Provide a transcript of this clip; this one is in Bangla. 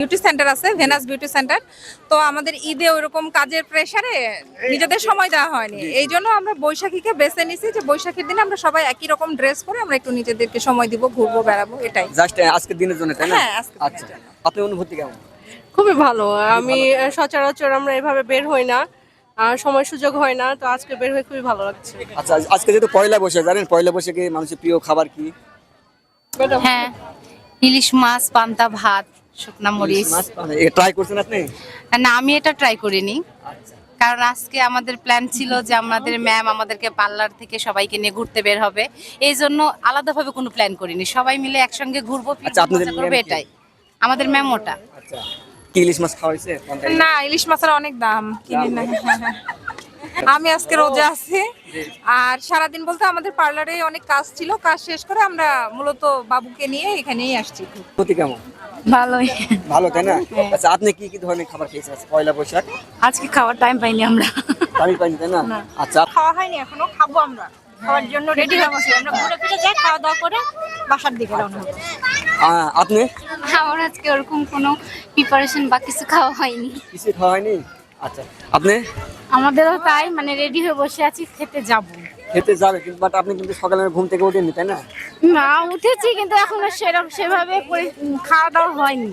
বিউটি সেন্টার আছে, ভেনাস বিউটি সেন্টার। তো আমাদের ঈদে ওইরকম কাজের প্রেসারে নিজেদের সময় দেওয়া হয়নি, এই জন্য আমরা বৈশাখীকে বেছে নিছি যে বৈশাখীর দিনে আমরা সবাই একই রকম ড্রেস পরে আমরা একটু নিজেদেরকে সময় দিব, ঘুরবো বেড়াবো, এটাই। জাস্ট আজকের দিনের জন্য, তাই না? হ্যাঁ, আজকের দিনের আচ্ছা, জন্য। আপনার অনুভূতি কেমন? খুবই ভালো। আমি সচরাচর আমরা এভাবে বের হই না, আর সময় সুযোগ হয় না, তো আজকে বের হয়ে খুবই ভালো লাগছে। আচ্ছা, আজকে যেহেতু পয়লা বৈশাখ, জানেন পয়লা বৈশাখে মানুষের প্রিয় খাবার কি? হ্যাঁ, ইলিশ মাছ, পান্তা ভাত, শুকনা মরিচ। ট্রাই করছেন আপনি? না, আমি এটা ট্রাই করিনি, কারণ আজকে আমাদের প্ল্যান ছিল যে আমাদের ম্যাম আমাদেরকে পার্লার থেকে সবাইকে নিয়ে ঘুরতে বের হবে, এই জন্য আলাদাভাবে কোনো প্ল্যান করিনি, সবাই মিলে একসঙ্গে ঘুরবো, আচ্ছা, আপনাদের মজা করবো, ম্যাম কি? এটাই আমাদের ম্যাম ওটা। আচ্ছা, কি ইলিশ মাছ খাওয়া হয়েছে? না, ইলিশ মাছের অনেক দাম, কিনে না। আমি আজকে রোজা আছি, আর সারাদিন বলতে আমাদের পার্লারে অনেক কাজ ছিল, কাজ শেষ করে আমরা মূলত বাবুকে নিয়ে এখানেই আসছি। অনুভূতি কেমন? ভালোই। ভালো, তাই না? আচ্ছা, আপনি কি কি ধরনের খাবার খেয়েছেন আজকে পয়লা বৈশাখ? আজকে খাওয়ার টাইম পাইনি আমরা। আমি পাইনি, তাই না? আচ্ছা, খাওয়া হয়নি এখনো, খাবো আমরা, খাওয়ার জন্য রেডি হয়ে বসে আমরা ঘুরে ফিরে যাই, খাওয়া দাওয়া করে বাসার দিকে রওনা হবো। আপনি আমার আজকে ওরকম কোনো প্রিপারেশন বা কিছু খাওয়া হয়নি। কিছু খাওয়া হয়নি? আচ্ছা, আপনি আমাদেরও তাই, মানে রেডি হয়ে বসে আছি, খেতে যাব। খেতে যাবে কিন্তু, বাট আপনি কিন্তু সকালে ঘুম থেকে ওঠেননি, তাই না? না, উঠেছি কিন্তু এখনো সেভাবে খাওয়া দাওয়া হয়নি।